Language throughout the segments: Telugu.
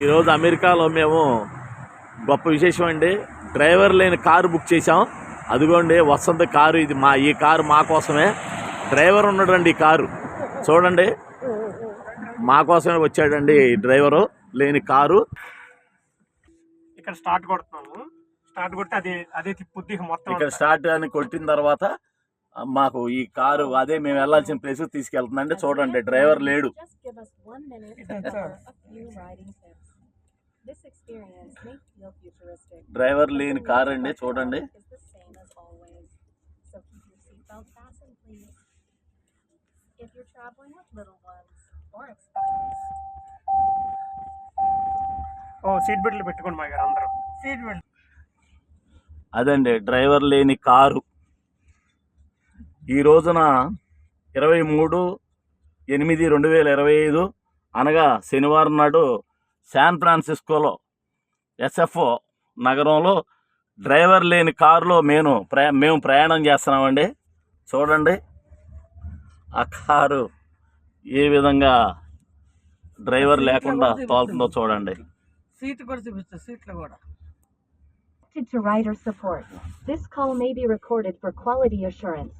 ఈరోజు అమెరికాలో మేము గొప్ప విశేషం అండి. డ్రైవర్ లేని కారు బుక్ చేసాం. అదిగోండి వసంత కారు. ఇది ఈ కారు మా కోసమే. డ్రైవర్ ఉన్నాడండి. ఈ కారు చూడండి, మా కోసమే వచ్చాడండి డ్రైవరు లేని కారు. ఇక్కడ స్టార్ట్ కొడుతున్నాము. స్టార్ట్ కొట్టి అదే తిప్పుద్ది మొత్తం. ఇక్కడ స్టార్ట్ అని కొట్టిన తర్వాత మాకు ఈ కారు అదే మేము వెళ్ళాల్సిన ప్లేస్ తీసుకెళ్తుందండి. చూడండి, డ్రైవర్ లేడు. డ్రైవర్ లేని కారు అండి. చూడండి, సీట్ బెల్ట్లు పెట్టుకోండి మా గారు అందరూ. సీట్ బెల్ట్ అదండి డ్రైవర్ లేని కారు. ఈ రోజున 23/8/2025 అనగా శనివారం నాడు శాన్ ఫ్రాన్సిస్కోలో ఎస్ఎఫ్ఓ నగరంలో డ్రైవర్ లేని కారులో మేము ప్రయాణం చేస్తున్నామండి. చూడండి ఆ కారు ఏ విధంగా డ్రైవర్ లేకుండా తోలుతుందో చూడండి. సీట్ కూడా చూపిస్తా. సీట్లు కూడా. To rider support. This call may be recorded for quality assurance.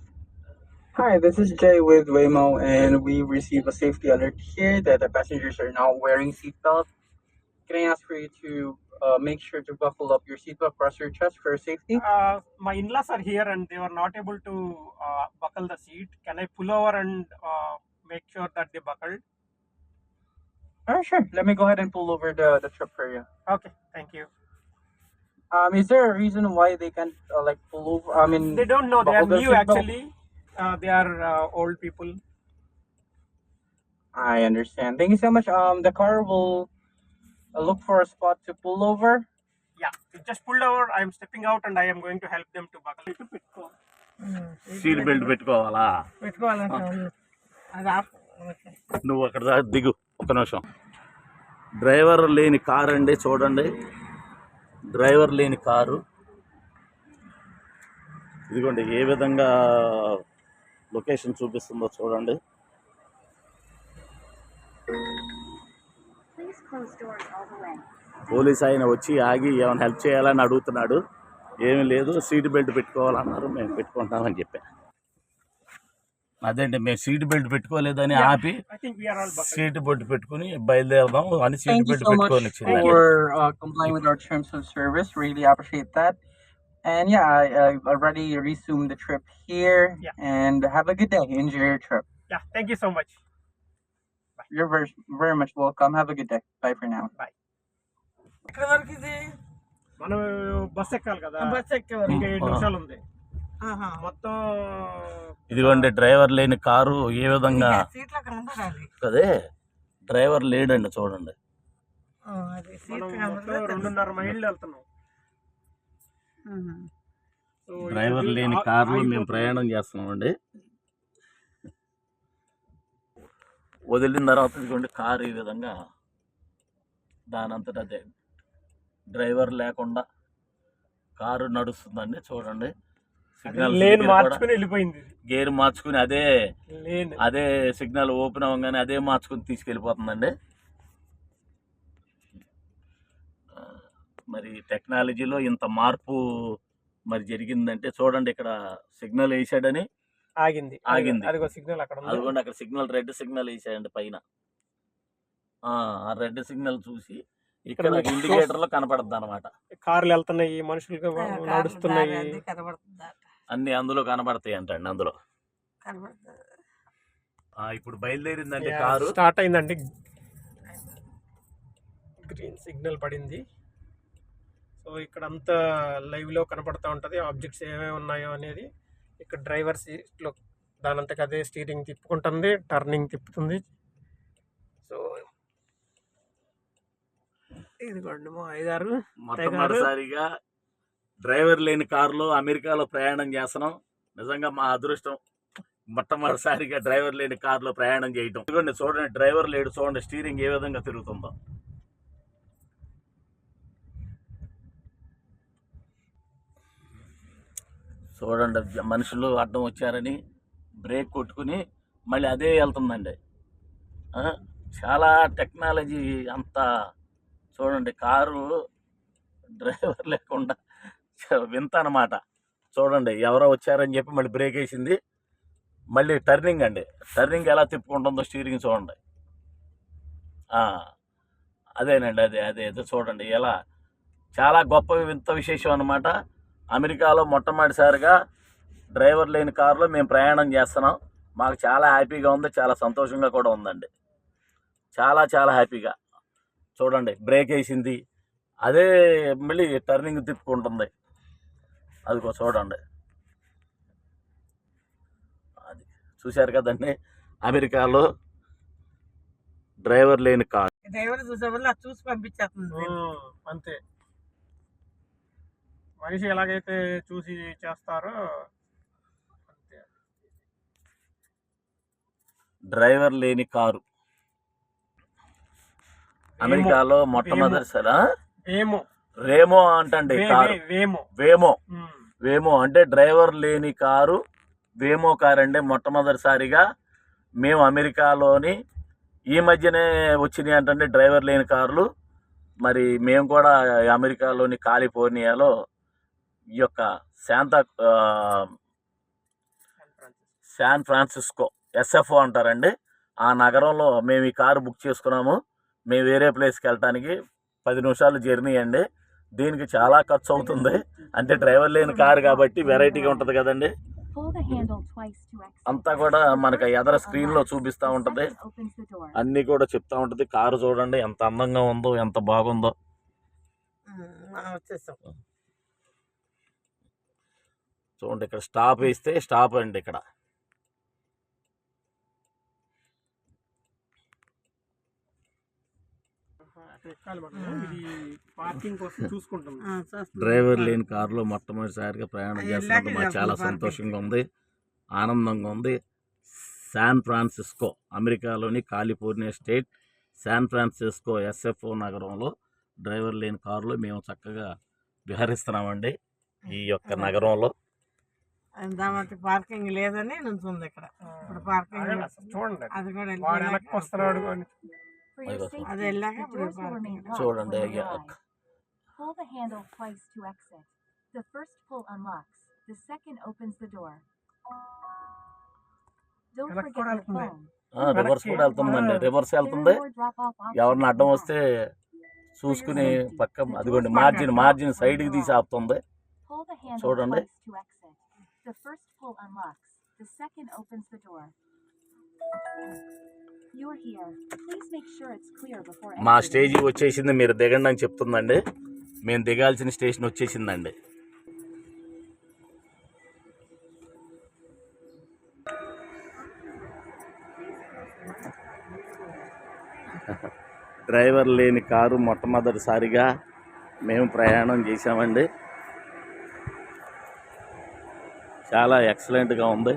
Hi, this is Jay with Waymo, and we received a safety alert here that the passengers are not wearing seatbelts. Can I ask for you to make sure to buckle up your seatbelt across your chest for safety? My in-laws are here and they were not able to buckle the seat. Can I pull over and make sure that they buckled? Sure. Let me go ahead and pull over the trip for you. Okay, thank you. Is there a reason why they can't pull over? I mean, they don't know. They are buckle their new seatbelt? actually. They are old people. I understand. Thank you so much. The car will look for a spot to pull over. Yeah, it just pulled over. I am stepping out and I am going to help them to buckle. Seat belt పెట్టుకోవాలా? నువ్వు అక్కడ దిగు ఒక నిమిషం. డ్రైవర్ లేని కారు అండి. చూడండి, డ్రైవర్ లేని కారు. ఇదిగోండి ఏ విధంగా లొకేషన్ చూపిస్తుందో చూడండి. పోలీస్ ఆయన వచ్చి ఆగి ఏమైనా హెల్ప్ చేయాలని అడుగుతున్నాడు. ఏమీ లేదు, సీట్ బెల్ట్ పెట్టుకోవాలన్నారు. మేము పెట్టుకుంటామని చెప్పా. అదేంటి, మేము సీట్ బెల్ట్ పెట్టుకోలేదని ఆపి సీట్ బెల్ట్ పెట్టుకుని బయలుదేరదాం అని సీట్ బెల్ట్ పెట్టుకొని for complying with our terms of service. Really appreciate that. And yeah, I already resumed the trip here. Yeah. And have a good day. Enjoy your trip. Yeah, thank you so much. Bye. You're very much welcome. Have a good day. Bye for now. Bye. ఎక్కడ వరకు ఇది? మనం బస్ ఎక్కాలి కదా. బస్ ఎక్కే వరకు 7 నిమిషాలు ఉంది మొత్తం. ఇదిగోండి డ్రైవర్ లేని కారు ఏ విధంగా. అదే డ్రైవర్ లేడండి. చూడండి, 2.5 మైళ్ళు వెళ్తున్నాం. డ్రైవర్ లేని కారులో మేము ప్రయాణం చేస్తున్నామండి. వదిలిన తర్వాత ఇదిగోండి కారు ఈ విధంగా దానంతట అదే డ్రైవర్ లేకుండా కారు నడుస్తుందండి. చూడండి, సిగ్నల్ మార్చుకుని వెళ్ళిపోయింది. గేర్ మార్చుకుని అదే సిగ్నల్ ఓపెన్ అవ్వగానే అదే మార్చుకుని తీసుకెళ్ళిపోతుందండి. మరి టెక్నాలజీలో ఇంత మార్పు మరి జరిగిందంటే చూడండి, ఇక్కడ సిగ్నల్ వేసాడని ఆగింది. సిగ్నల్ అదిగోండి అక్కడ సిగ్నల్, రెడ్ సిగ్నల్ వేసాడండి పైన. ఆ రెడ్ సిగ్నల్ చూసి ఇక్కడ ఇండికేటర్ లో కనపడుతుంది అనమాట. కార్లు వెళ్తున్నాయి, మనుషులు నడుస్తున్నాయి, అన్ని అందులో కనబడతాయి అంటండి. అందులో ఇప్పుడు బయలుదేరిందండి కారు. స్టార్ట్ అయిందండి. గ్రీన్ సిగ్నల్ పడింది. సో ఇక్కడ అంతా లైవ్ లో కనపడతా ఉంటది ఆబ్జెక్ట్స్ ఏమేమి ఉన్నాయో అనేది. ఇక్కడ డ్రైవర్ సీట్ లో దానంతకు అదే స్టీరింగ్ తిప్పుకుంటుంది, టర్నింగ్ తిప్పుతుంది. సో ఇదిగోండి మా అయ్యగారు మొట్టమొదటిసారిగా డ్రైవర్ లేని కారులో అమెరికాలో ప్రయాణం చేస్తున్నాం. నిజంగా మా అదృష్టం. మొట్టమొదటిసారిగా డ్రైవర్ లేని కారులో ప్రయాణం చేయటం. ఇదిగోండి చూడండి, డ్రైవర్ లేడు. చూడండి స్టీరింగ్ ఏ విధంగా తిరుగుతుందో. చూడండి, మనుషులు అడ్డం వచ్చారని బ్రేక్ కొట్టుకుని మళ్ళీ అదే వెళ్తుందండి. చాలా టెక్నాలజీ అంతా చూడండి కారు డ్రైవర్ లేకుండా వింత అనమాట. చూడండి ఎవరో వచ్చారని చెప్పి మళ్ళీ బ్రేక్ వేసింది. మళ్ళీ టర్నింగ్ అండి, టర్నింగ్ ఎలా తిప్పుకుంటుందో స్టీరింగ్ చూడండి. అదేనండి, అదే చూడండి ఎలా చాలా గొప్ప వింత విశేషం అనమాట. అమెరికాలో మొట్టమొదటిసారిగా డ్రైవర్ లేని కారులో మేము ప్రయాణం చేస్తున్నాం. మాకు చాలా హ్యాపీగా ఉంది, చాలా సంతోషంగా కూడా ఉందండి. చాలా చాలా హ్యాపీగా. చూడండి బ్రేక్ వేసింది, అదే మళ్ళీ టర్నింగ్ తిప్పుకుంటుంది. అదిగో చూడండి, అది చూశారు కదండి అమెరికాలో డ్రైవర్ లేని కారు. డ్రైవర్ చూసే వల్ల అది చూసి పంపించేస్తుంది. అంతే, మనిషి ఎలాగైతే చూసి చేస్తారో అంతే. డ్రైవర్ లేని కారు అమెరికాలో మొట్టమొదటిసారి రేమో అంటండి కారు. వేమో అంటే డ్రైవర్ లేని కారు వేమో కారు అండి. మొట్టమొదటిసారిగా మేము అమెరికాలోని ఈ మధ్యనే వచ్చినాయి అంటండి డ్రైవర్ లేని కార్లు. మరి మేము కూడా అమెరికాలోని కాలిఫోర్నియాలో ఈ యొక్క శాన్ ఫ్రాన్సిస్కో ఎస్ఎఫ్ఓ అంటారండి, ఆ నగరంలో మేము ఈ కారు బుక్ చేసుకున్నాము. మేము వేరే ప్లేస్కి వెళ్ళటానికి 10 నిమిషాలు జర్నీ అండి. దీనికి చాలా ఖర్చు అవుతుంది, అంటే డ్రైవర్ లేని కారు కాబట్టి వెరైటీగా ఉంటుంది కదండి. అంతా కూడా మనకు ఎదర స్క్రీన్లో చూపిస్తూ ఉంటుంది, అన్నీ కూడా చెప్తా ఉంటుంది. కారు చూడండి ఎంత అందంగా ఉందో, ఎంత బాగుందో. చూడండి ఇక్కడ స్టాప్ వేస్తే స్టాప్ అండి. ఇక్కడ డ్రైవర్ లేని కారులో మొట్టమొదటిసారిగా ప్రయాణం చేస్తున్నట్టు మాకు చాలా సంతోషంగా ఉంది, ఆనందంగా ఉంది. శాన్ ఫ్రాన్సిస్కో, అమెరికాలోని California state San Francisco SFO నగరంలో డ్రైవర్ లేని కారులో మేము చక్కగా విహరిస్తున్నామండి ఈ యొక్క నగరంలో. పార్కింగ్ లేదని నుంచుంది ఇక్కడ. ఇప్పుడు పార్కింగ్ చూడండి, అది కూడా అది వెళ్ళాక ఇప్పుడు చూడండి. Pull the handle twice to exit. The first pull unlocks. The second opens the door. Don't forget your phone. Reverse కూడా వెళ్తుందండి, రివర్స్ వెళ్తుంది. ఎవరిని అడ్డం వస్తే చూసుకుని పక్క అదిగోండి మార్జిన్ సైడ్కి తీసి ఆపుతుంది. Pull the handle చూడండి. twice to exit. The first pull unlocks. The second opens the door. You're here. Please make sure it's clear before మా exiting. స్టేజీ వచ్చేసింది, మీరు దిగండి అని చెప్తుందండి. మేము దిగాల్సిన స్టేషన్ వచ్చేసిందండి. డ్రైవర్ లేని కారు మొట్టమొదటిసారిగా మేము ప్రయాణం చేసామండి. చాలా ఎక్సలెంట్గా ఉంది.